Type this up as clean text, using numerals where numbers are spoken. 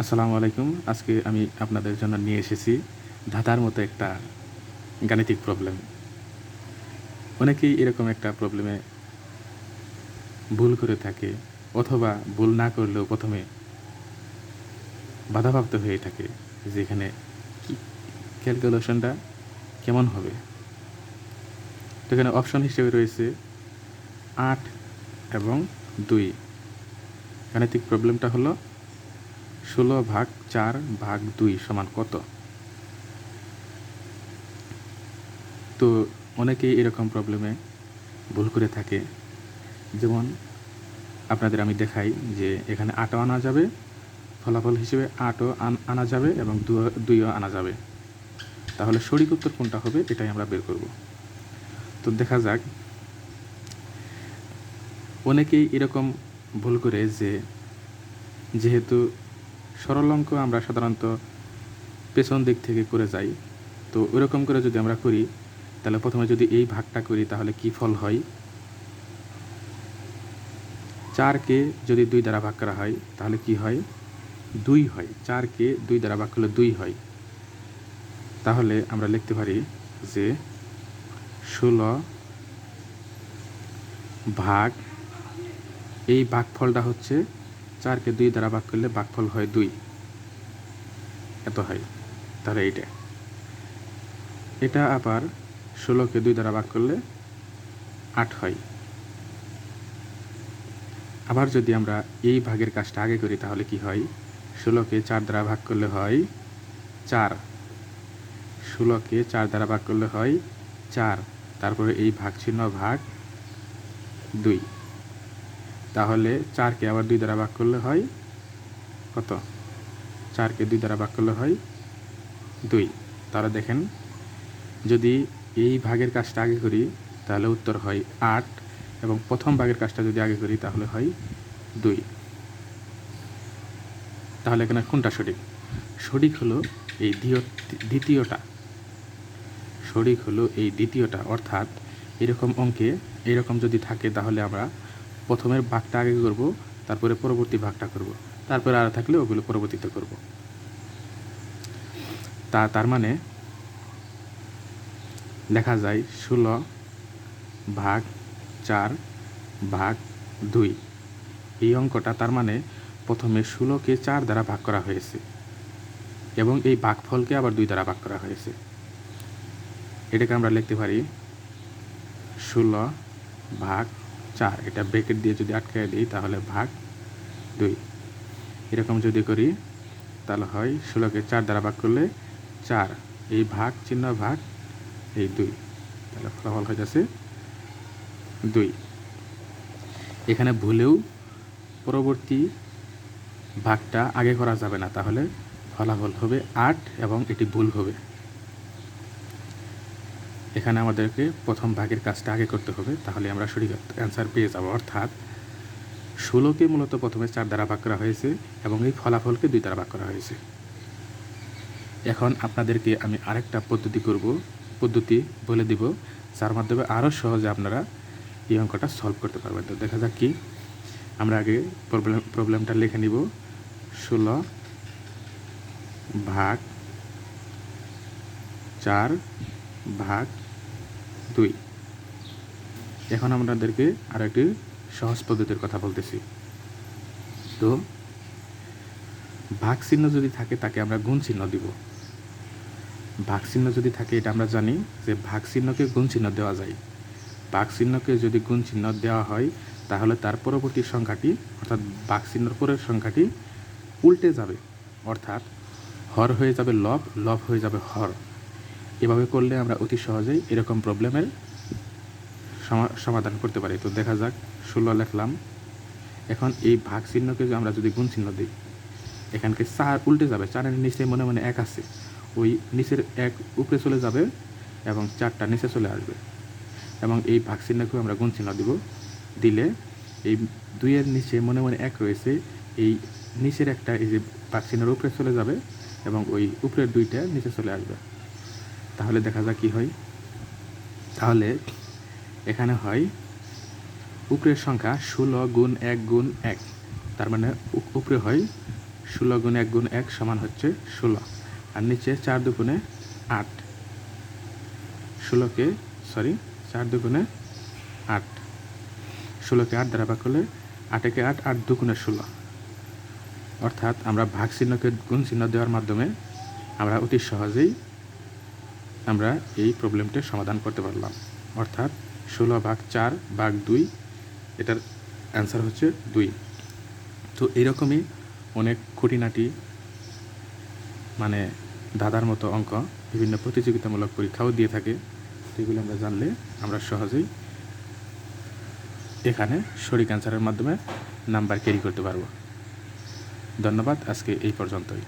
আসসালামু আলাইকুম। আজকে আমি আপনাদের জন্য নিয়ে এসেছি ধাঁধার মতো একটা গাণিতিক প্রবলেম। অনেকেই এরকম একটা প্রবলেমে ভুল করে থাকে অথবা ভুল না করলেও ১ম এ বাধাপ্রাপ্ত হয়ে থাকে যে এখানে কি ক্যালকুলেশনটা কেমন হবে? তো এখানে অপশন হিসেবে রয়েছে ৮ এবং ২। গাণিতিক প্রবলেমটা হলো ১৬/৪/২ সমান কত? তো অনেকেই এরকম প্রবলেমে ভুল করে থাকে। যেমন আপনাদের আমি দেখাই যে এখানে ৮ ও আনা যাবে, ফলাফল হিসেবে ৮ ও আনা যাবে এবং ২ ও আনা যাবে। তাহলে সঠিক উত্তর কোনটা হবে এটাই আমরা বের করব। তো দেখা যাক, অনেকেই এরকম ভুল করে যে যেহেতু সরল অঙ্ক আমরা সাধারণত পেছন দিক থেকে করে যাই, তো ওইরকম করে যদি আমরা করি তাহলে প্রথমে যদি এই ভাগটা করি তাহলে কি ফল হয়? ৪কে যদি ২ দ্বারা ভাগ করা হয় তাহলে কি হয়? ২ হয়। ৪কে ২ দ্বারা ভাগ করলে ২ হয়। তাহলে আমরা লিখতে পারি যে ১৬ ভাগ, এই ভাগফলটা হচ্ছে ৪কে ২ দ্বারা ভাগ করলে ভাগফল হয় ২, এত হয়। তাহলে এটা আবার ১৬কে ২ দ্বারা ভাগ করলে ৮ হয়। আবার যদি আমরা এই ভাগের কাজটা আগে করি তাহলে কি হয়? ১৬কে ৪ দ্বারা ভাগ করলে হয় ৪, ১৬কে ৪ দ্বারা ভাগ করলে হয় ৪, তারপরে এই ভাগ চিহ্ন ভাগ ২। তাহলে ৪কে আবার ২ দ্বারা ভাগ করলে হয় কত? ৪কে ২ দ্বারা ভাগ করলে হয় ২। তাহলে দেখেন, যদি এই ভাগের কাজটা আগে করি তাহলে উত্তর হয় ৮ এবং প্রথম ভাগের কাজটা যদি আগে করি তাহলে হয় ২। তাহলে এখানে কোনটা সঠিক? সঠিক হলো এই দ্বিতীয়টা। সঠিক হলো এই দ্বিতীয়টা, অর্থাৎ এরকম অঙ্কে এরকম যদি থাকে তাহলে আমরা প্রথমের ভাগটা আগে করব, তারপরে পরবর্তী ভাগটা করব, তারপরে আর থাকলে ওগুলো পরবর্তীতে করব। তার মানে লেখা যায় ১৬/৪/২। এই অঙ্কটা তার মানে প্রথমে ১৬কে ৪ দ্বারা ভাগ করা হয়েছে এবং এই ভাগফলকে আবার ২ দ্বারা ভাগ করা হয়েছে। এটাকে আমরা লিখতে পারি ১৬/৪, এটা ব্র্যাকেট দিয়ে যদি আটকায় দিই তাহলে ভাগ ২। এরকম যদি করি তাহলে হয় ১৬কে ৪ দ্বারা ভাগ করলে ৪, এই ভাগ চিহ্ন ভাগ এই ২, তাহলে ফলাফল হয়ে যাচ্ছে ২। এখানে ভুলেও পরবর্তী ভাগটা আগে করা যাবে না, তাহলে ফলাফল হবে ৮ এবং এটি ভুল হবে। এখানে আমাদেরকে প্রথম ভাগের কাজটা আগে করতে হবে, তাহলে আমরা সঠিক অ্যান্সার পেয়ে যাব। অর্থাৎ ১৬কে মূলত প্রথমে ৪ দ্বারা ভাগ করা হয়েছে এবং এই ফলাফলকে ২ দ্বারা ভাগ করা হয়েছে। এখন আপনাদেরকে আমি আরেকটা পদ্ধতি বলে দিব, যার মাধ্যমে আরও সহজে আপনারা এই অঙ্কটা সলভ করতে পারবেন। তো দেখা যাক কি, আমরা আগে প্রবলেমটা লিখে নিব। ১৬/৪/২। এখন আপনাদেরকে আর একটি সহজ পদ্ধতির কথা বলতেছি। তো ভাগ চিহ্ন যদি থাকে তাকে আমরা গুণ চিহ্ন দিব। ভাগ চিহ্ন যদি থাকে, এটা আমরা জানি যে ভাগ চিহ্নকে গুণ চিহ্ন দেওয়া যায়। ভাগ চিহ্নকে যদি গুণ চিহ্ন দেওয়া হয় তাহলে তার পরবর্তী সংখ্যাটি, অর্থাৎ ভাগ চিহ্নর পরের সংখ্যাটি উল্টে যাবে, অর্থাৎ হর হয়ে যাবে লব, লব হয়ে যাবে হর। এভাবে করলে আমরা অতি সহজেই এরকম প্রবলেমের সমাধান করতে পারি। তো দেখা যাক, ১৬ লিখলাম। এখন এই ভাগ চিহ্নকে আমরা যদি গুণ চিহ্ন দিই, এখানকে ৪ উল্টে যাবে, ৪-এর নিচে মনে মনে ১ আছে, ওই নিচের ১ উপরে চলে যাবে এবং ৪টা নিচে চলে আসবে এবং এই ভাগ চিহ্নকেও আমরা গুণ চিহ্ন দিব। দিলে এই ২-এর নিচে মনে মনে ১ রয়েছে, এই নিচের একটা এই যে ভাগ চিহ্নের উপরে চলে যাবে এবং ওই উপরের ২টা নিচে চলে আসবে। তাহলে দেখা যাক কী হয়। তাহলে এখানে হয় উপরের সংখ্যা ১৬ গুণ ১ গুণ ১, তার মানে উপরে হয় 16 গুণে 1 গুণ 1 সমান হচ্ছে 16, আর নিচে 4 দুগুণে 8, 4 দুগুণে 8, 16কে 8 দ্বারা ভাগ করলে 8 একে 8, 8 দুগুণে 16। অর্থাৎ আমরা ভাগ চিহ্নকে গুণ চিহ্ন দেওয়ার মাধ্যমে আমরা অতি সহজেই আমরা এই প্রবলেমটির সমাধান করতে পারলাম। অর্থাৎ 16/4/2, এটার অ্যান্সার হচ্ছে 2। তো এইরকমই অনেক খুঁটিনাটি মানে ধাঁধার মতো অঙ্ক বিভিন্ন প্রতিযোগিতামূলক পরীক্ষাও দিয়ে থাকে। সেগুলো আমরা জানলে আমরা সহজেই এখানে সঠিক অ্যান্সারের মাধ্যমে নাম্বার ক্যারি করতে পারব। ধন্যবাদ, আজকে এই পর্যন্তই।